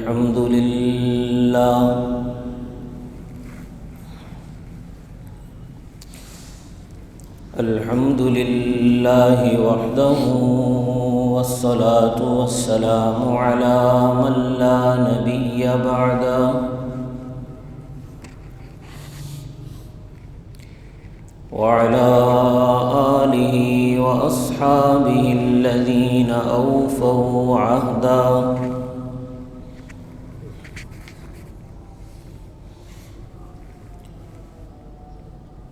الحمد لله وحده والصلاة والسلام على من لا نبي بعده وعلى آله وأصحابه الذين أوفوا عهدا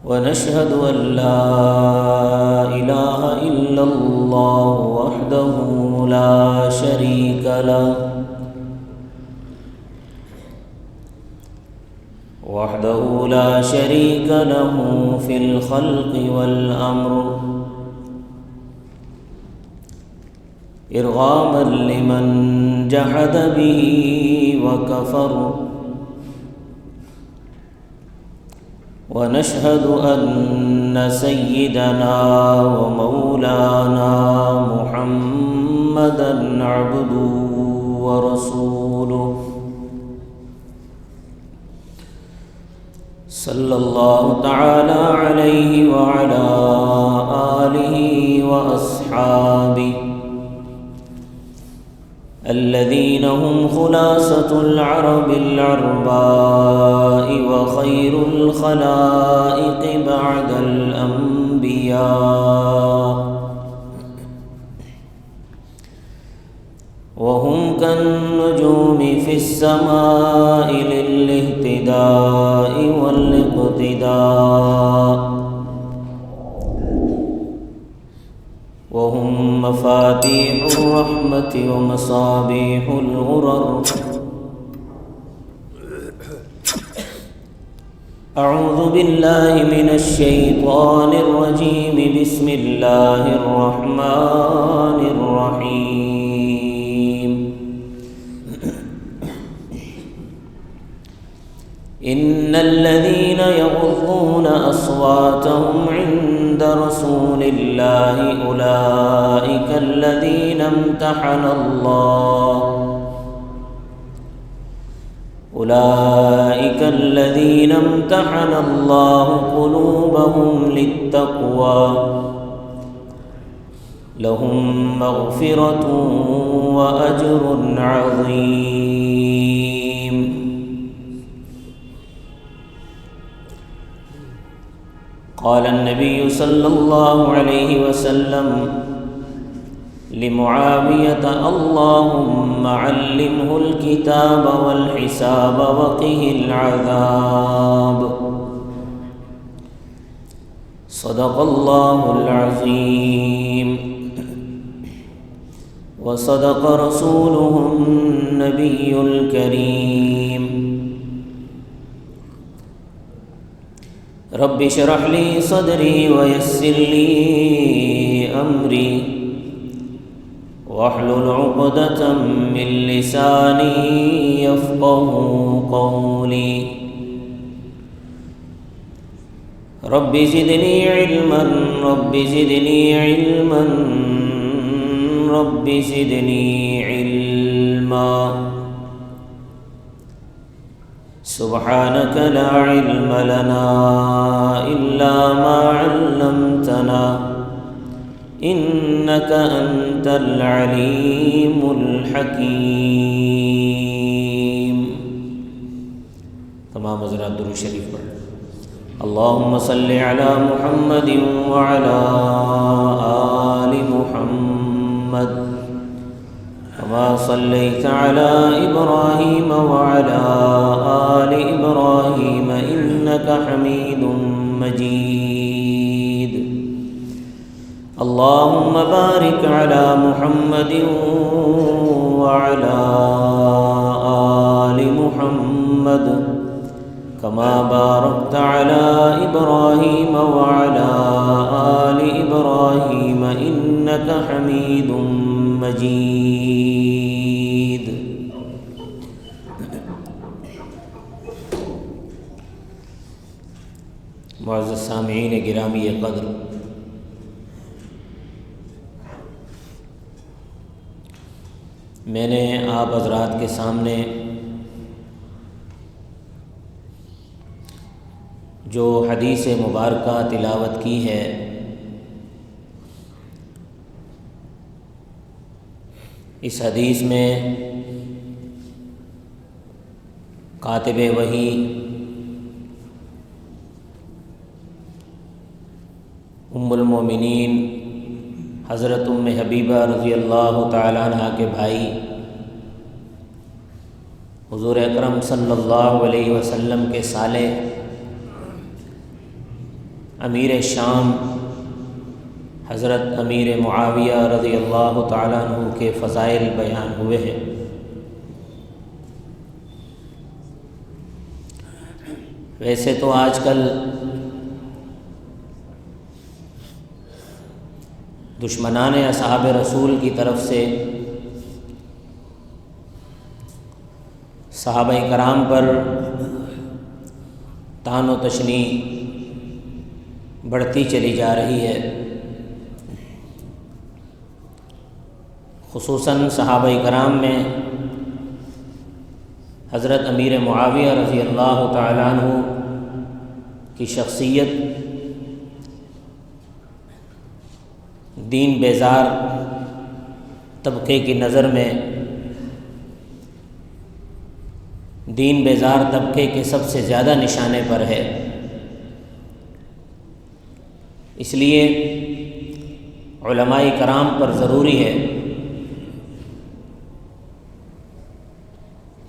ونشهد أن لا إله إلا الله وحده لا شريك له في الخلق والأمر إرغاما لمن جحد به وكفر ونشهد أن سيدنا ومولانا محمدًا عبده ورسوله صلى الله تعالى عليه وعلى آله وأصحابه الذين هم خلاصة العرب العرباء وخير الخلائق بعد الأنبياء وهم كالنجوم في السماء للاهتداء والاقتداء وهم مفاتيح الرحمة ومصابيح الغرر أعوذ بالله من الشيطان الرجيم بسم الله الرحمن الرحيم إن الذين يغضون أصواتهم عند رسول الله أولئك الذين امتحن الله قلوبهم للتقوى لهم مغفرة وأجر عظيم. قال النبي صلى الله عليه وسلم لمعاوية اللهم علمه الكتاب والحساب وقه العذاب. صدق الله العظيم وصدق رسوله النبي الكريم. رب اشرح لي صدري ويسر لي أمري واحلل عقدة من لساني يفقه قولي. رب زدني علما رب زدني علما رب زدني علما. سبحانك لا علم لنا إلا ما علمتنا إنك أنت العليم الحكيم. تمام حضرات درود شریف پڑھ. اللهم صل على محمد وعلى آل محمد كما صليت على إبراهيم وعلى آل إبراهيم إنك حميد مجيد. اللهم بارك على محمد وعلى آل محمد كما باركت على إبراهيم وعلى آل إبراهيم إنك حميد مجيد. معزز سامعین گرامی قدر، میں نے آپ حضرات کے سامنے جو حدیث مبارکہ تلاوت کی ہے اس حدیث میں کاتب وحی ام المومنین حضرت ام حبیبہ رضی اللہ تعالیٰ عنہ کے بھائی حضور اکرم صلی اللہ علیہ وسلم کے سالے امیر شام حضرت امیر معاویہ رضی اللہ تعالیٰ عنہ کے فضائل بیان ہوئے ہیں۔ ویسے تو آج کل دشمنان اصحاب رسول کی طرف سے صحابہ کرام پر طعن و تشنیع بڑھتی چلی جا رہی ہے، خصوصاً صحابہ کرام میں حضرت امیر معاویہ رضی اللہ تعالیٰ عنہ کی شخصیت دین بیزار طبقے کی نظر میں دین بیزار طبقے کے سب سے زیادہ نشانے پر ہے۔ اس لیے علماء کرام پر ضروری ہے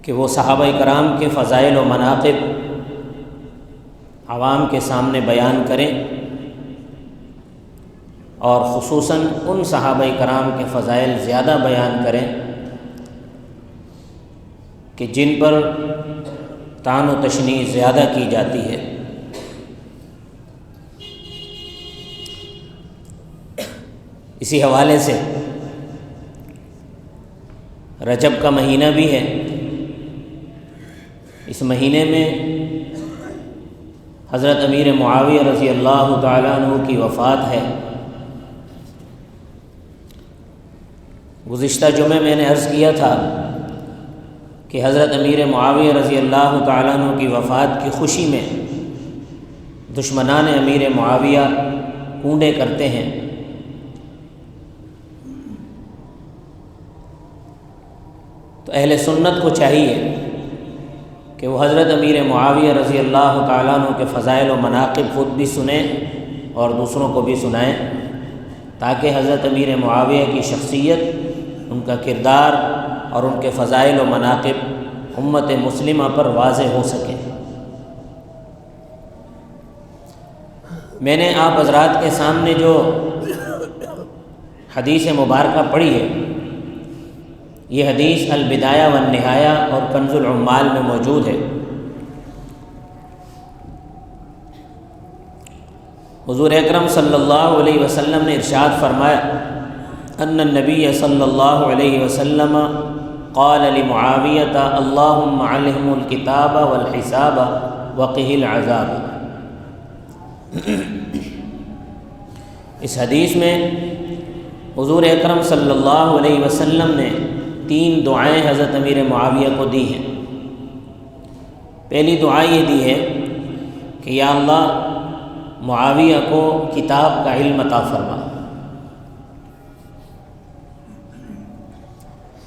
کہ وہ صحابہ کرام کے فضائل و مناقب عوام کے سامنے بیان کریں، اور خصوصاً ان صحابہ کرام کے فضائل زیادہ بیان کریں کہ جن پر طعن و تشنیع زیادہ کی جاتی ہے۔ اسی حوالے سے رجب کا مہینہ بھی ہے، اس مہینے میں حضرت امیر معاویہ رضی اللہ تعالیٰ عنہ کی وفات ہے۔ گزشتہ جمعے میں نے عرض کیا تھا کہ حضرت امیر معاویہ رضی اللہ تعالیٰ عنہ کی وفات کی خوشی میں دشمنان امیر معاویہ کونڈے کرتے ہیں، تو اہل سنت کو چاہیے کہ وہ حضرت امیر معاویہ رضی اللہ تعالیٰ عنہ کے فضائل و مناقب خود بھی سنیں اور دوسروں کو بھی سنائیں، تاکہ حضرت امیر معاویہ کی شخصیت، ان کا کردار اور ان کے فضائل و مناقب امت مسلمہ پر واضح ہو سکے۔ میں نے آپ حضرات کے سامنے جو حدیث مبارکہ پڑھی ہے، یہ حدیث البدایہ والنہایہ اور کنز العمال میں موجود ہے۔ حضور اکرم صلی اللہ علیہ وسلم نے ارشاد فرمایا ان النبی صلی اللہ علیہ وسلم قال لمعاویۃ اللہم علمہ الکتاب والحساب وقہ العذاب۔ اس حدیث میں حضور اکرم صلی اللہ علیہ وسلم نے 3 دعائیں حضرت امیر معاویہ کو دی ہیں۔ پہلی دعا یہ دی ہے کہ یا اللہ معاویہ کو کتاب کا علم عطا فرما۔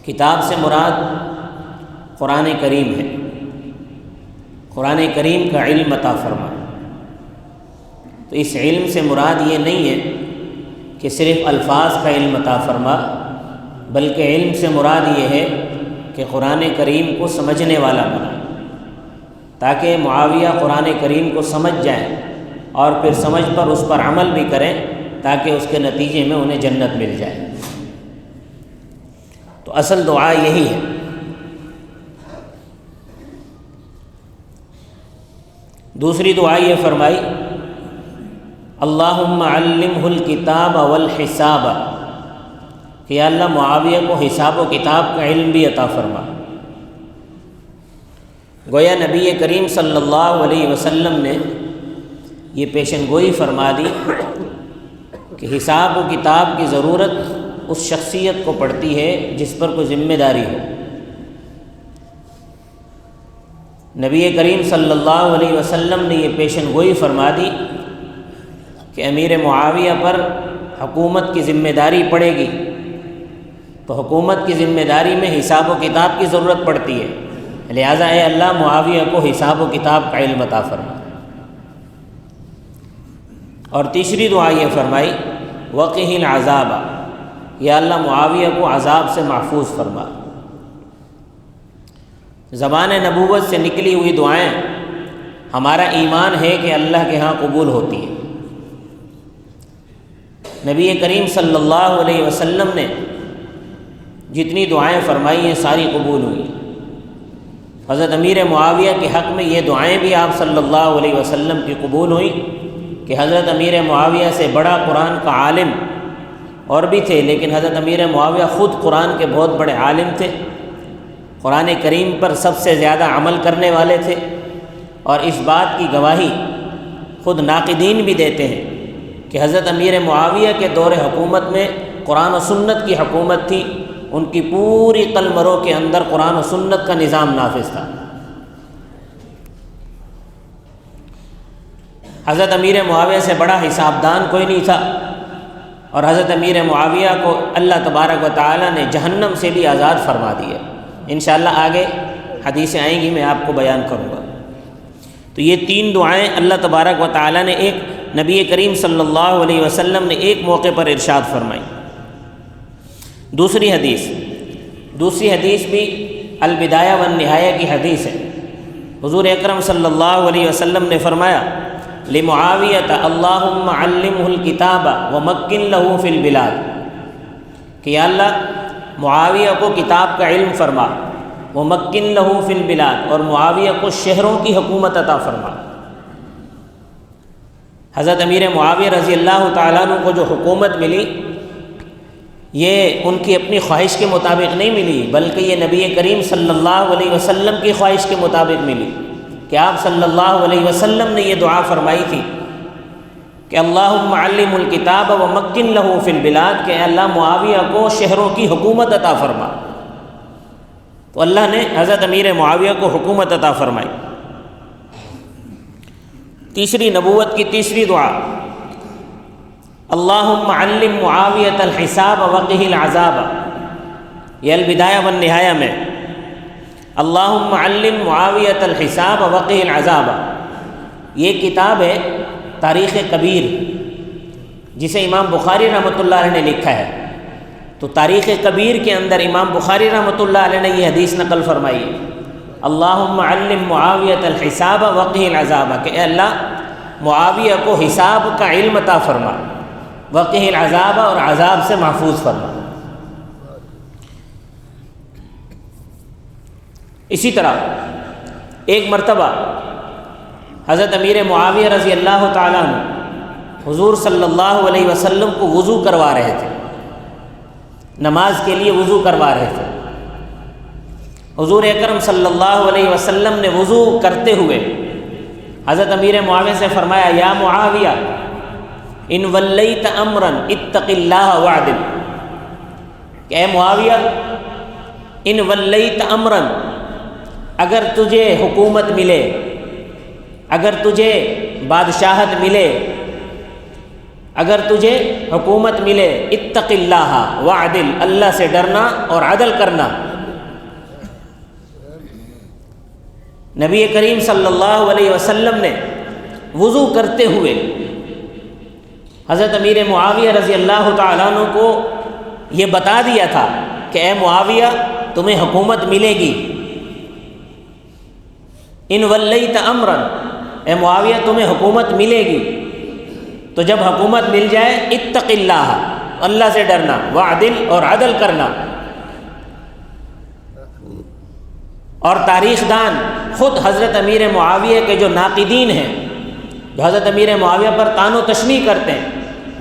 کتاب سے مراد قرآن کریم ہے، قرآن کریم کا علم عطا فرما۔ تو اس علم سے مراد یہ نہیں ہے کہ صرف الفاظ کا علم عطا فرما، بلکہ علم سے مراد یہ ہے کہ قرآن کریم کو سمجھنے والا بنا، تاکہ معاویہ قرآن کریم کو سمجھ جائیں اور پھر سمجھ پر اس پر عمل بھی کریں، تاکہ اس کے نتیجے میں انہیں جنت مل جائے۔ تو اصل دعا یہی ہے۔ دوسری دعا یہ فرمائی اللہم علمہ الکتاب والحساب، کہ یا اللہ معاویہ کو حساب و کتاب کا علم بھی عطا فرما۔ گویا نبی کریم صلی اللہ علیہ وسلم نے یہ پیشن گوئی فرما دی کہ حساب و کتاب کی ضرورت اس شخصیت کو پڑتی ہے جس پر کوئی ذمہ داری ہو۔ نبی کریم صلی اللہ علیہ وسلم نے یہ پیشن گوئی فرما دی کہ امیر معاویہ پر حکومت کی ذمہ داری پڑے گی، تو حکومت کی ذمہ داری میں حساب و کتاب کی ضرورت پڑتی ہے، لہٰذا اے اللہ معاویہ کو حساب و کتاب کا علم عطا فرما۔ اور تیسری دعا یہ فرمائی وقہ العذاب، یا اللہ معاویہ کو عذاب سے محفوظ فرما۔ زبان نبوت سے نکلی ہوئی دعائیں ہمارا ایمان ہے کہ اللہ کے ہاں قبول ہوتی ہیں۔ نبی کریم صلی اللہ علیہ وسلم نے جتنی دعائیں فرمائی ہیں ساری قبول ہوئی۔ حضرت امیر معاویہ کے حق میں یہ دعائیں بھی آپ صلی اللہ علیہ وسلم کی قبول ہوئیں کہ حضرت امیر معاویہ سے بڑا قرآن کا عالم اور بھی تھے، لیکن حضرت امیر معاویہ خود قرآن کے بہت بڑے عالم تھے، قرآن کریم پر سب سے زیادہ عمل کرنے والے تھے، اور اس بات کی گواہی خود ناقدین بھی دیتے ہیں کہ حضرت امیر معاویہ کے دور حکومت میں قرآن و سنت کی حکومت تھی، ان کی پوری قلمرو کے اندر قرآن و سنت کا نظام نافذ تھا۔ حضرت امیر معاویہ سے بڑا حساب دان کوئی نہیں تھا، اور حضرت امیر معاویہ کو اللہ تبارک و تعالی نے جہنم سے بھی آزاد فرما دیا۔ انشاءاللہ آگے حدیثیں آئیں گی، میں آپ کو بیان کروں گا۔ تو یہ تین دعائیں اللہ تبارک و تعالی نے ایک نبی کریم صلی اللہ علیہ وسلم نے ایک موقع پر ارشاد فرمائی۔ دوسری حدیث بھی البدایہ والنہایہ کی حدیث ہے۔ حضور اکرم صلی اللہ علیہ وسلم نے فرمایا لمعاویۃ اللہم علمہ الکتاب ومکن لہ فی البلاد، کہ یا اللہ معاویہ کو کتاب کا علم فرما، ومکن لہ فی البلاد، اور معاویہ کو شہروں کی حکومت عطا فرما۔ حضرت امیر معاویہ رضی اللہ تعالیٰ عنہ کو جو حکومت ملی یہ ان کی اپنی خواہش کے مطابق نہیں ملی، بلکہ یہ نبی کریم صلی اللہ علیہ وسلم کی خواہش کے مطابق ملی، کہ آپ صلی اللہ علیہ وسلم نے یہ دعا فرمائی تھی کہ اللہم علم الکتاب ومکن لہ فی البلاد، کہ اللہ معاویہ کو شہروں کی حکومت عطا فرما۔ تو اللہ نے حضرت امیر معاویہ کو حکومت عطا فرمائی۔ تیسری نبوت کی تیسری دعا اللہم علم معاویۃ الحساب وقہ العذاب، یہ البدایہ والنہایہ میں اللہم علم معاویۃ الحساب وقہ العذاب، یہ کتاب ہے تاریخ کبیر جسے امام بخاری رحمۃ اللہ علیہ نے لکھا ہے۔ تو تاریخ کبیر کے اندر امام بخاری رحمۃ اللہ علیہ نے یہ حدیث نقل فرمائی ہے اللہم علم معاویۃ الحساب وقہ العذاب، کہ اے اللہ معاویہ کو حساب کا علم عطا فرما، وقہ العذاب، اور عذاب سے محفوظ فرما۔ اسی طرح ایک مرتبہ حضرت امیر معاویہ رضی اللہ تعالیٰ عنہ حضور صلی اللہ علیہ وسلم کو وضو کروا رہے تھے، نماز کے لیے وضو کروا رہے تھے۔ حضور اکرم صلی اللہ علیہ وسلم نے وضو کرتے ہوئے حضرت امیر معاویہ سے فرمایا یا معاویہ ان ولیت امرا اتق اللہ وعدل، کہ اے معاویہ ان ولیت امرا، اگر تجھے حکومت ملے، اگر تجھے بادشاہت ملے، اگر تجھے حکومت ملے، اتق اللہ وعدل، اللہ سے ڈرنا اور عدل کرنا۔ نبی کریم صلی اللہ علیہ وسلم نے وضو کرتے ہوئے حضرت امیر معاویہ رضی اللہ تعالیٰ عنہ کو یہ بتا دیا تھا کہ اے معاویہ تمہیں حکومت ملے گی، ان ولیت امرا، اے معاویہ تمہیں حکومت ملے گی، تو جب حکومت مل جائے اتق اللہ، اللہ سے ڈرنا، وعدل، اور عدل کرنا۔ اور تاریخ دان خود حضرت امیر معاویہ کے جو ناقدین ہیں، جو حضرت امیر معاویہ پر طعن و تشنیع کرتے ہیں،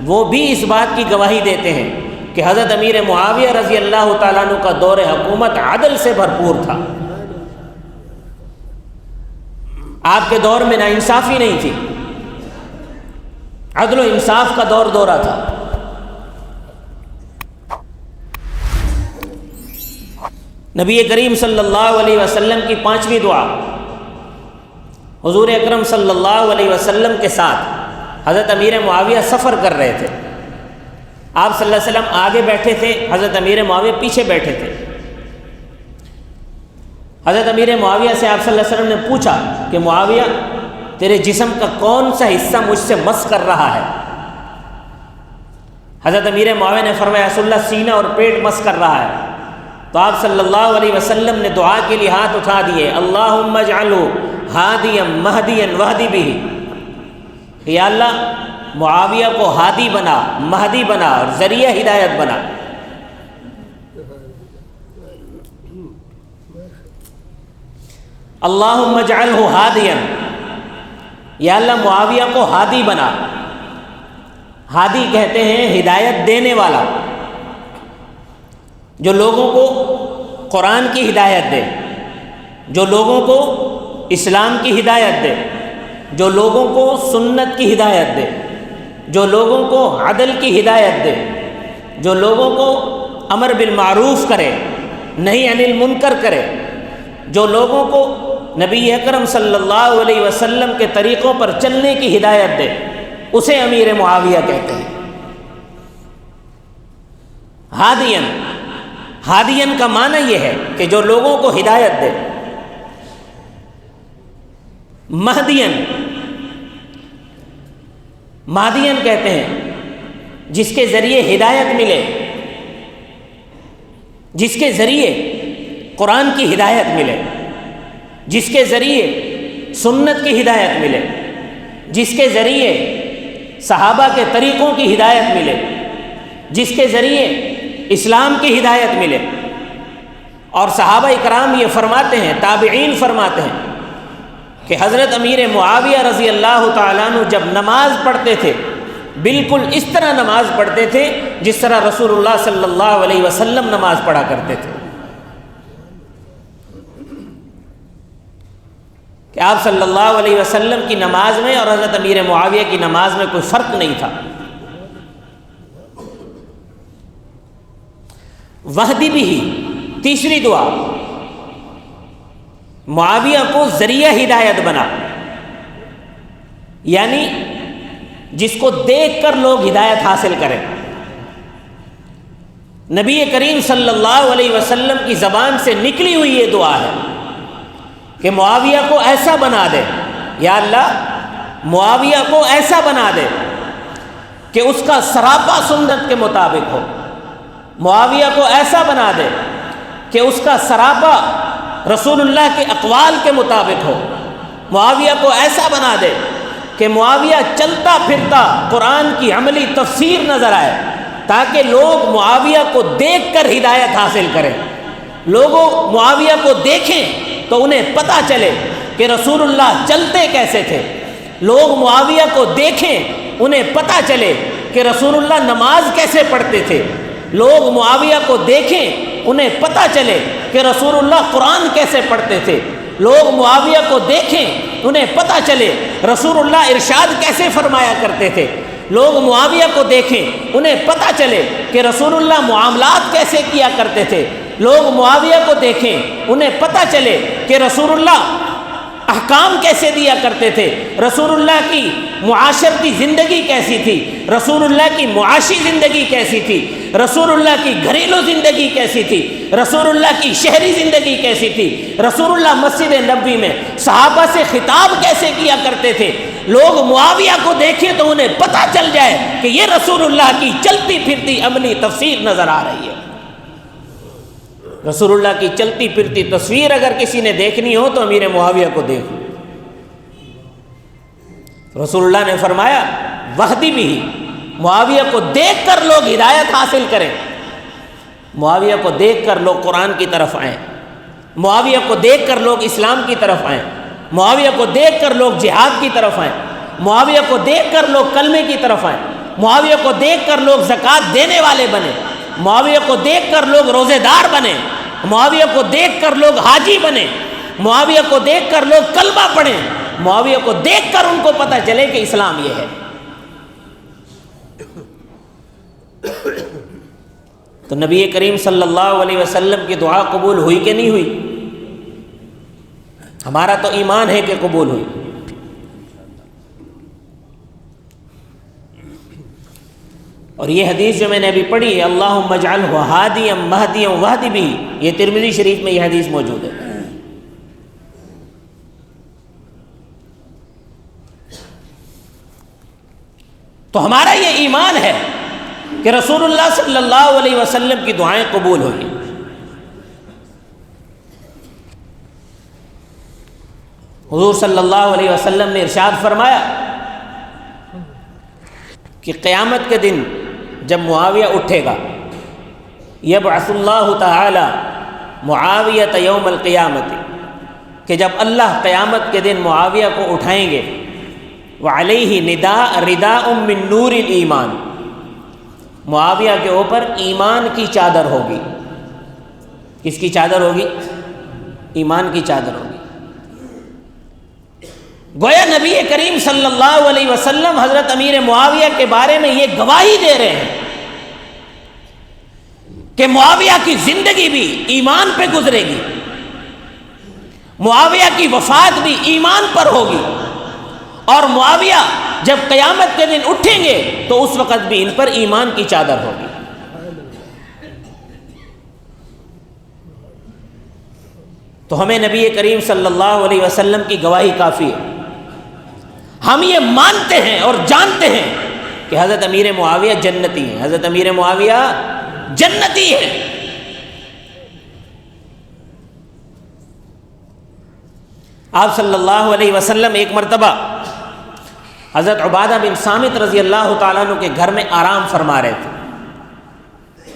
وہ بھی اس بات کی گواہی دیتے ہیں کہ حضرت امیر معاویہ رضی اللہ تعالیٰ عنہ کا دور حکومت عدل سے بھرپور تھا۔ آپ کے دور میں ناانصافی نہیں تھی، عدل و انصاف کا دورہ تھا۔ نبی کریم صلی اللہ علیہ وسلم کی 5ویں دعا، حضور اکرم صلی اللہ علیہ وسلم کے ساتھ حضرت امیر معاویہ سفر کر رہے تھے۔ آپ صلی اللہ علیہ وسلم آگے بیٹھے تھے، حضرت امیر معاویہ پیچھے بیٹھے تھے۔ حضرت امیر معاویہ سے آپ صلی اللہ علیہ وسلم نے پوچھا کہ معاویہ، تیرے جسم کا کون سا حصہ مجھ سے مس کر رہا ہے؟ حضرت امیر معاویہ نے فرمایا رسول اللہ سینہ اور پیٹ مس کر رہا ہے۔ تو آپ صلی اللہ علیہ وسلم نے دعا کے لیے ہاتھ اٹھا دیے، اللہم اجعلہ ہادیا مہدیا واہدی بہ، یا اللہ معاویہ کو ہادی بنا، مہدی بنا اور ذریعہ ہدایت بنا۔ اللہم اجعلہ ہادیا، یا اللہ معاویہ کو ہادی بنا۔ ہادی کہتے ہیں ہدایت دینے والا، جو لوگوں کو قرآن کی ہدایت دے، جو لوگوں کو اسلام کی ہدایت دے، جو لوگوں کو سنت کی ہدایت دے، جو لوگوں کو عدل کی ہدایت دے، جو لوگوں کو امر بالمعروف کرے، نہی عن المنکر کرے، جو لوگوں کو نبی اکرم صلی اللہ علیہ وسلم کے طریقوں پر چلنے کی ہدایت دے، اسے امیر معاویہ کہتے ہیں۔ ہادین، ہادین کا معنی یہ ہے کہ جو لوگوں کو ہدایت دے۔ مہدین، مہدین کہتے ہیں جس کے ذریعے ہدایت ملے، جس کے ذریعے قرآن کی ہدایت ملے، جس کے ذریعے سنت کی ہدایت ملے، جس کے ذریعے صحابہ کے طریقوں کی ہدایت ملے، جس کے ذریعے اسلام کی ہدایت ملے۔ اور صحابہ اکرام یہ فرماتے ہیں، تابعین فرماتے ہیں کہ حضرت امیر معاویہ رضی اللہ تعالیٰ عنہ جب نماز پڑھتے تھے بالکل اس طرح نماز پڑھتے تھے جس طرح رسول اللہ صلی اللہ علیہ وسلم نماز پڑھا کرتے تھے، کہ آپ صلی اللہ علیہ وسلم کی نماز میں اور حضرت امیر معاویہ کی نماز میں کوئی فرق نہیں تھا۔ وحدی بھی، تیسری دعا، معاویہ کو ذریعہ ہدایت بنا، یعنی جس کو دیکھ کر لوگ ہدایت حاصل کریں۔ نبی کریم صلی اللہ علیہ وسلم کی زبان سے نکلی ہوئی یہ دعا ہے کہ معاویہ کو ایسا بنا دے، یا اللہ معاویہ کو ایسا بنا دے کہ اس کا سراپا سنت کے مطابق ہو، معاویہ کو ایسا بنا دے کہ اس کا سراپا رسول اللہ کے اقوال کے مطابق ہو، معاویہ کو ایسا بنا دے کہ معاویہ چلتا پھرتا قرآن کی عملی تفسیر نظر آئے، تاکہ لوگ معاویہ کو دیکھ کر ہدایت حاصل کریں، لوگوں معاویہ کو دیکھیں تو انہیں پتہ چلے کہ رسول اللہ چلتے کیسے تھے، لوگ معاویہ کو دیکھیں انہیں پتہ چلے کہ رسول اللہ نماز کیسے پڑھتے تھے، لوگ معاویہ کو دیکھیں انہیں پتہ چلے کہ رسول اللہ قرآن کیسے پڑھتے تھے، لوگ معاویہ کو دیکھیں انہیں پتہ چلے رسول اللہ ارشاد کیسے فرمایا کرتے تھے، لوگ معاویہ کو دیکھیں انہیں پتہ چلے کہ رسول اللہ معاملات کیسے کیا کرتے تھے، لوگ معاویہ کو دیکھیں انہیں پتہ چلے کہ رسول اللہ احکام کیسے دیا کرتے تھے، رسول اللہ کی معاشرتی زندگی کیسی تھی، رسول اللہ کی معاشی زندگی کیسی تھی، رسول اللہ کی گھریلو زندگی کیسی تھی، رسول اللہ کی شہری زندگی کیسی تھی، رسول اللہ مسجد نبوی میں صحابہ سے خطاب کیسے کیا کرتے تھے، لوگ معاویہ کو دیکھیں تو انہیں پتہ چل جائے کہ یہ رسول اللہ کی چلتی پھرتی عملی تفسیر نظر آ رہی ہے۔ رسول اللہ کی چلتی پھرتی تصویر اگر کسی نے دیکھنی ہو تو امیر معاویہ کو دیکھو۔ رسول اللہ نے فرمایا وحدی بھی، معاویہ کو دیکھ کر لوگ ہدایت حاصل کریں، معاویہ کو دیکھ کر لوگ قرآن کی طرف آئیں، معاویہ کو دیکھ کر لوگ اسلام کی طرف آئیں، معاویہ کو دیکھ کر لوگ جہاد کی طرف آئیں، معاویہ کو دیکھ کر لوگ کلمے کی طرف آئیں، معاویہ کو دیکھ کر لوگ زکوٰۃ دینے والے بنے، معاویہ کو دیکھ کر لوگ روزے دار بنے، معاویہ کو دیکھ کر لوگ حاجی بنے، معاویہ کو دیکھ کر لوگ کلمہ پڑھیں، معاویہ کو دیکھ کر ان کو پتہ چلے کہ اسلام یہ ہے۔ تو نبی کریم صلی اللہ علیہ وسلم کی دعا قبول ہوئی کہ نہیں ہوئی؟ ہمارا تو ایمان ہے کہ قبول ہوئی۔ اور یہ حدیث جو میں نے ابھی پڑھی ہے، اللہم اجعلہ ہادیا مہدیا واہد بہ، یہ ترمذی شریف میں یہ حدیث موجود ہے۔ تو ہمارا یہ ایمان ہے کہ رسول اللہ صلی اللہ علیہ وسلم کی دعائیں قبول ہوئی۔ حضور صلی اللہ علیہ وسلم نے ارشاد فرمایا کہ قیامت کے دن جب معاویہ اٹھے گا، یبعث اللہ تعالی معاویہ یوم القیامت، کہ جب اللہ قیامت کے دن معاویہ کو اٹھائیں گے، وعلیہ رداء من نور الایمان، معاویہ کے اوپر ایمان کی چادر ہوگی۔ کس کی چادر ہوگی؟ ایمان کی چادر ہوگی۔ گویا نبی کریم صلی اللہ علیہ وسلم حضرت امیر معاویہ کے بارے میں یہ گواہی دے رہے ہیں کہ معاویہ کی زندگی بھی ایمان پہ گزرے گی، معاویہ کی وفات بھی ایمان پر ہوگی، اور معاویہ جب قیامت کے دن اٹھیں گے تو اس وقت بھی ان پر ایمان کی چادر ہوگی۔ تو ہمیں نبی کریم صلی اللہ علیہ وسلم کی گواہی کافی ہے۔ ہم یہ مانتے ہیں اور جانتے ہیں کہ حضرت امیر معاویہ جنتی ہیں، حضرت امیر معاویہ جنتی ہیں۔ آپ صلی اللہ علیہ وسلم ایک مرتبہ حضرت عبادہ بن صامت رضی اللہ تعالیٰ عنہ کے گھر میں آرام فرما رہے تھے۔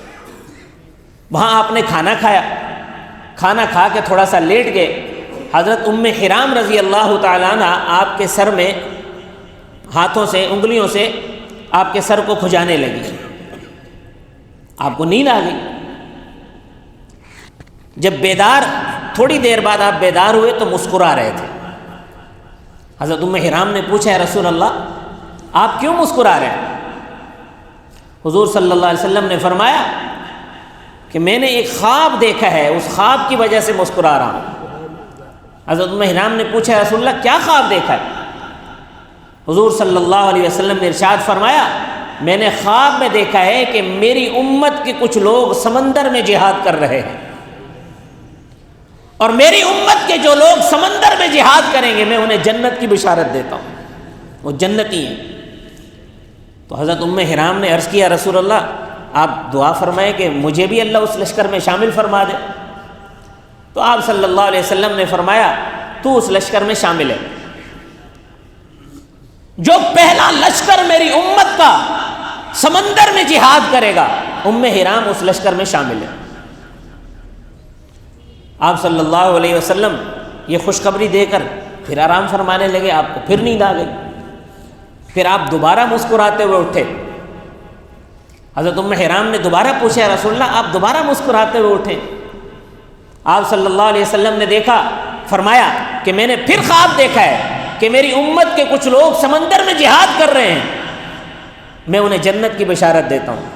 وہاں آپ نے کھانا کھایا، کھانا کھا کے تھوڑا سا لیٹ گئے۔ حضرت ام حرام رضی اللہ تعالیٰ عنہ آپ کے سر میں ہاتھوں سے، انگلیوں سے آپ کے سر کو کھجانے لگی۔ آپ کو نیند آ گئی۔ جب تھوڑی دیر بعد آپ بیدار ہوئے تو مسکرا رہے تھے۔ حضرت ام حرام نے پوچھا، یا رسول اللہ آپ کیوں مسکرا رہے ہیں؟ حضور صلی اللہ علیہ وسلم نے فرمایا کہ میں نے ایک خواب دیکھا ہے، اس خواب کی وجہ سے مسکرا رہا ہوں۔ حضرت ام حرام نے پوچھا، یا رسول اللہ کیا خواب دیکھا ہے؟ حضور صلی اللہ علیہ وسلم نے ارشاد فرمایا، میں نے خواب میں دیکھا ہے کہ میری امت کے کچھ لوگ سمندر میں جہاد کر رہے ہیں، اور میری امت کے جو لوگ سمندر میں جہاد کریں گے میں انہیں جنت کی بشارت دیتا ہوں، وہ جنتی ہیں۔ تو حضرت ام حرام نے عرض کیا، رسول اللہ آپ دعا فرمائیں کہ مجھے بھی اللہ اس لشکر میں شامل فرما دے۔ تو آپ صلی اللہ علیہ وسلم نے فرمایا، تو اس لشکر میں شامل ہے۔ جو پہلا لشکر میری امت کا سمندر میں جہاد کرے گا، ام حرام اس لشکر میں شامل ہے۔ آپ صلی اللہ علیہ وسلم یہ خوشخبری دے کر پھر آرام فرمانے لگے۔ آپ کو پھر نیند آ گئی، پھر آپ دوبارہ مسکراتے ہوئے اٹھے۔ حضرت ام حرام نے دوبارہ پوچھا، رسول اللہ آپ دوبارہ مسکراتے ہوئے اٹھے؟ آپ صلی اللہ علیہ وسلم نے دیکھا، فرمایا کہ میں نے پھر خواب دیکھا ہے کہ میری امت کے کچھ لوگ سمندر میں جہاد کر رہے ہیں، میں انہیں جنت کی بشارت دیتا ہوں۔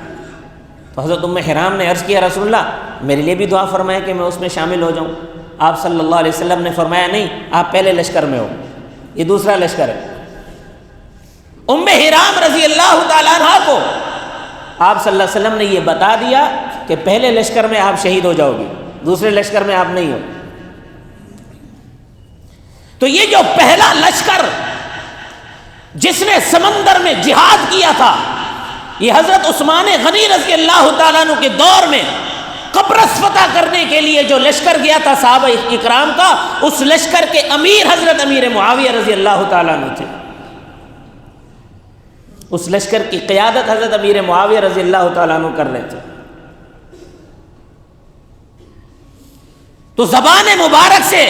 تو حضرت ام حرام نے عرض کیا، رسول اللہ میرے لیے بھی دعا فرمایا کہ میں اس میں شامل ہو جاؤں۔ آپ صلی اللہ علیہ وسلم نے فرمایا، نہیں، آپ پہلے لشکر میں ہو، یہ دوسرا لشکر ہے۔ ام حرام رضی اللہ تعالیٰ عنہ کو آپ صلی اللہ علیہ وسلم نے یہ بتا دیا کہ پہلے لشکر میں آپ شہید ہو جاؤ گے، دوسرے لشکر میں آپ نہیں ہو۔ تو یہ جو پہلا لشکر جس نے سمندر میں جہاد کیا تھا، یہ حضرت عثمان غنی رضی اللہ تعالیٰ عنہ کے دور میں قبرص فتح کرنے کے لیے جو لشکر گیا تھا صحابہ اکرام کا، اس لشکر کے امیر حضرت امیر معاویہ رضی اللہ تعالیٰ عنہ تھے۔ اس لشکر کی قیادت حضرت امیر معاویہ رضی اللہ تعالیٰ عنہ کر رہے تھے۔ تو زبان مبارک سے،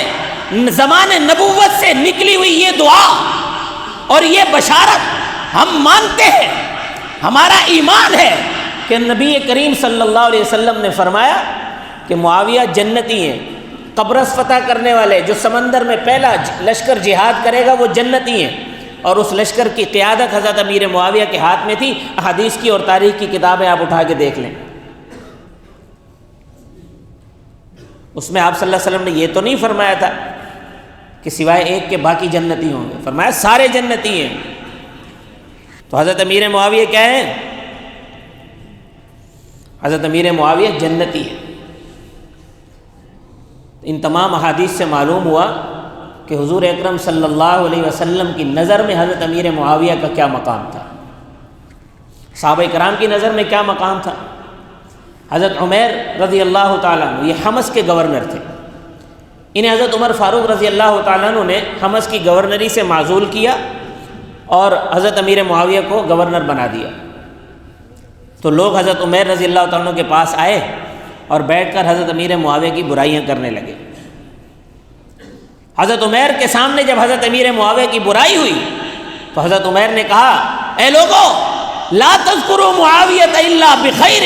زمان نبوت سے نکلی ہوئی یہ دعا اور یہ بشارت ہم مانتے ہیں، ہمارا ایمان ہے کہ نبی کریم صلی اللہ علیہ وسلم نے فرمایا کہ معاویہ جنتی ہیں، قبرص فتح کرنے والے جو سمندر میں پہلا لشکر جہاد کرے گا وہ جنتی ہیں، اور اس لشکر کی قیادت حضرت امیر معاویہ کے ہاتھ میں تھی۔ حدیث کی اور تاریخ کی کتابیں آپ اٹھا کے دیکھ لیں۔ اس میں آپ صلی اللہ علیہ وسلم نے یہ تو نہیں فرمایا تھا کہ سوائے ایک کے باقی جنتی ہوں گے، فرمایا سارے جنتی ہیں۔ تو حضرت امیر معاویہ کیا ہے؟ حضرت امیر معاویہ جنتی ہے۔ ان تمام احادیث سے معلوم ہوا کہ حضور اکرم صلی اللہ علیہ وسلم کی نظر میں حضرت امیر معاویہ کا کیا مقام تھا، صحابہ کرام کی نظر میں کیا مقام تھا۔ حضرت عمیر رضی اللہ تعالیٰ عنہ یہ حمص کے گورنر تھے، انہیں حضرت عمر فاروق رضی اللہ تعالیٰ عنہ نے حمص کی گورنری سے معزول کیا اور حضرت امیر معاویہ کو گورنر بنا دیا۔ تو لوگ حضرت عمیر رضی اللہ تعالیٰ عنہ کے پاس آئے اور بیٹھ کر حضرت امیر معاویہ کی برائیاں کرنے لگے۔ حضرت عمیر کے سامنے جب حضرت امیر معاویہ کی برائی ہوئی تو حضرت عمیر نے کہا، اے لوگو لا تذکروا معاویہ الا بخیر،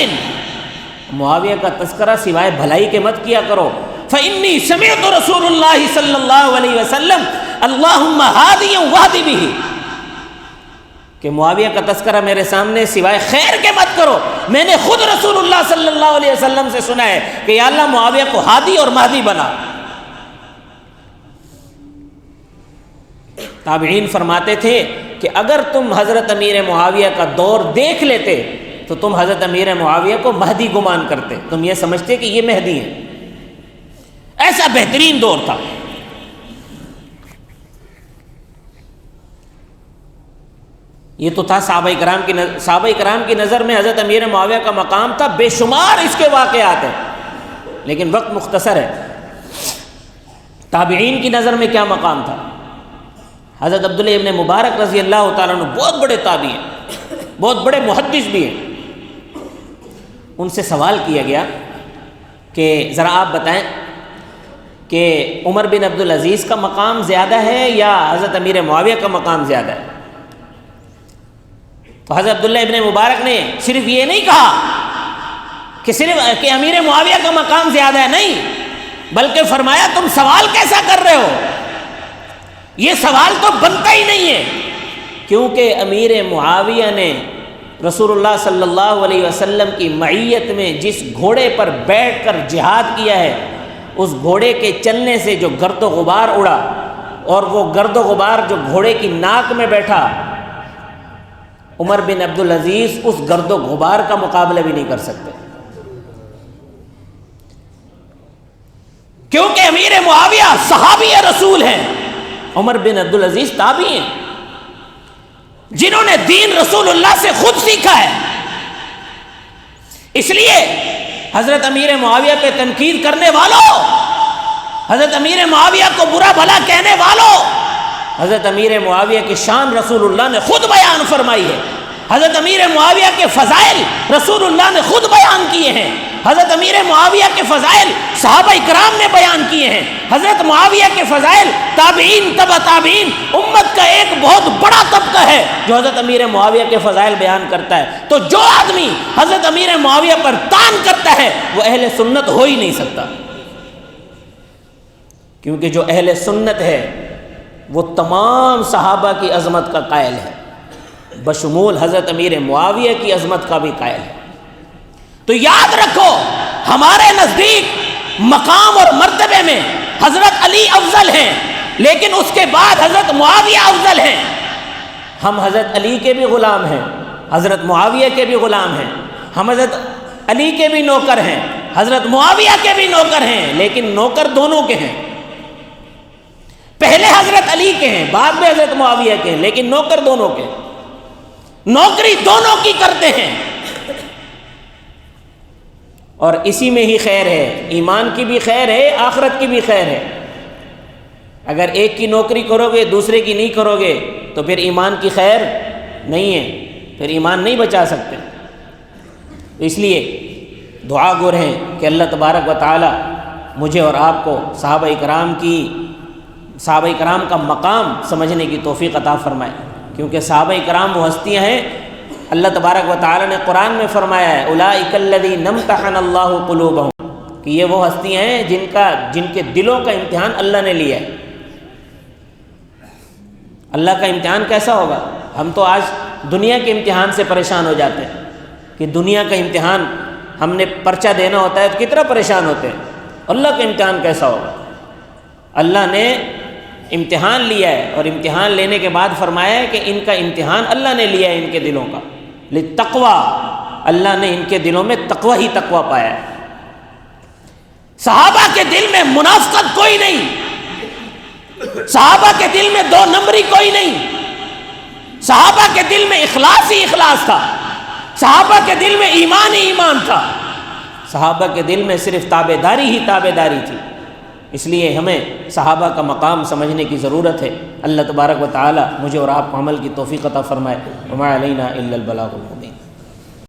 معاویہ کا تذکرہ سوائے بھلائی کے مت کیا کرو۔ فإنی سمعت رسول اللہ صلی اللہ علیہ وسلم اللہم ہادیا واہد بہ، کہ معاویہ کا تذکرہ میرے سامنے سوائے خیر کے مت کرو، میں نے خود رسول اللہ صلی اللہ علیہ وسلم سے سنا ہے کہ یا اللہ معاویہ کو ہادی اور مہدی بنا۔ تابعین فرماتے تھے کہ اگر تم حضرت امیر معاویہ کا دور دیکھ لیتے تو تم حضرت امیر معاویہ کو مہدی گمان کرتے، تم یہ سمجھتے کہ یہ مہدی ہیں، ایسا بہترین دور تھا۔ یہ تو تھا صحابہ کرام کی نظر میں حضرت امیر معاویہ کا مقام تھا، بے شمار اس کے واقعات ہیں، لیکن وقت مختصر ہے۔ تابعین کی نظر میں کیا مقام تھا؟ حضرت عبداللہ ابن مبارک رضی اللہ تعالیٰ عنہ بہت بڑے تابعی ہیں، بہت بڑے محدث بھی ہیں۔ ان سے سوال کیا گیا کہ ذرا آپ بتائیں کہ عمر بن عبدالعزیز کا مقام زیادہ ہے یا حضرت امیر معاویہ کا مقام زیادہ ہے؟ تو حضرت عبداللہ ابن مبارک نے صرف یہ نہیں کہا کہ امیر معاویہ کا مقام زیادہ ہے، نہیں، بلکہ فرمایا تم سوال کیسا کر رہے ہو، یہ سوال تو بنتا ہی نہیں ہے، کیونکہ امیر معاویہ نے رسول اللہ صلی اللہ علیہ وسلم کی معیت میں جس گھوڑے پر بیٹھ کر جہاد کیا ہے، اس گھوڑے کے چلنے سے جو گرد و غبار اڑا، اور وہ گرد و غبار جو گھوڑے کی ناک میں بیٹھا، عمر بن عبدالعزیز اس گرد و غبار کا مقابلہ بھی نہیں کر سکتے، کیونکہ امیر معاویہ صحابی رسول ہیں، عمر بن عبدالعزیز تابعی ہیں جنہوں نے دین رسول اللہ سے خود سیکھا ہے۔ اس لیے حضرت امیر معاویہ پہ تنقید کرنے والوں، حضرت امیر معاویہ کو برا بھلا کہنے والوں، حضرت امیر معاویہ کی شان رسول اللہ نے خود بیان فرمائی ہے، حضرت امیر معاویہ کے فضائل رسول اللہ نے خود بیان کیے ہیں، حضرت امیر معاویہ کے فضائل صحابہ کرام نے بیان کیے ہیں، حضرت معاویہ کے فضائل تابعین تبع تابعین امت کا ایک بہت بڑا طبقہ ہے جو حضرت امیر معاویہ کے فضائل بیان کرتا ہے۔ تو جو آدمی حضرت امیر معاویہ پر طعن کرتا ہے وہ اہل سنت ہو ہی نہیں سکتا، کیونکہ جو اہل سنت ہے وہ تمام صحابہ کی عظمت کا قائل ہے، بشمول حضرت امیر معاویہ کی عظمت کا بھی قائل ہے۔ تو یاد رکھو ہمارے نزدیک مقام اور مرتبے میں حضرت علی افضل ہیں، لیکن اس کے بعد حضرت معاویہ افضل ہیں۔ ہم حضرت علی کے بھی غلام ہیں، حضرت معاویہ کے بھی غلام ہیں، ہم حضرت علی کے بھی نوکر ہیں، حضرت معاویہ کے بھی نوکر ہیں، لیکن نوکر دونوں کے ہیں، پہلے حضرت علی کے ہیں بعد میں حضرت معاویہ کے ہیں، لیکن نوکر دونوں کے، نوکری دونوں کی کرتے ہیں۔ اور اسی میں ہی خیر ہے، ایمان کی بھی خیر ہے، آخرت کی بھی خیر ہے۔ اگر ایک کی نوکری کرو گے دوسرے کی نہیں کرو گے تو پھر ایمان کی خیر نہیں ہے، پھر ایمان نہیں بچا سکتے۔ اس لیے دعا گو رہیں کہ اللہ تبارک و تعالی مجھے اور آپ کو صحابہ کرام کا مقام سمجھنے کی توفیق عطا فرمائے، کیونکہ صحابہ کرام وہ ہستیاں ہیں، اللہ تبارک و تعالی نے قرآن میں فرمایا ہے اولئک الذین امتحن اللہ قلوبہم، کہ یہ وہ ہستیاں ہیں جن کے دلوں کا امتحان اللہ نے لیا ہے۔ اللہ کا امتحان کیسا ہوگا؟ ہم تو آج دنیا کے امتحان سے پریشان ہو جاتے ہیں کہ دنیا کا امتحان ہم نے پرچہ دینا ہوتا ہے تو کتنا پریشان ہوتے ہیں، اللہ کا امتحان کیسا ہوگا؟ اللہ نے امتحان لیا ہے، اور امتحان لینے کے بعد فرمایا ہے کہ ان کا امتحان اللہ نے لیا ہے ان کے دلوں کا، للتقویٰ، اللہ نے ان کے دلوں میں تقوی ہی تقوی پایا ہے۔ صحابہ کے دل میں منافقت کوئی نہیں، صحابہ کے دل میں دو نمبری کوئی نہیں، صحابہ کے دل میں اخلاص ہی اخلاص تھا، صحابہ کے دل میں ایمان ہی ایمان تھا، صحابہ کے دل میں صرف تابعداری ہی تابعداری تھی۔ اس لیے ہمیں صحابہ کا مقام سمجھنے کی ضرورت ہے۔ اللہ تبارک و تعالی مجھے اور آپ کو عمل کی توفیق عطا فرمائے۔ وما علینا الا البلاغ المبین۔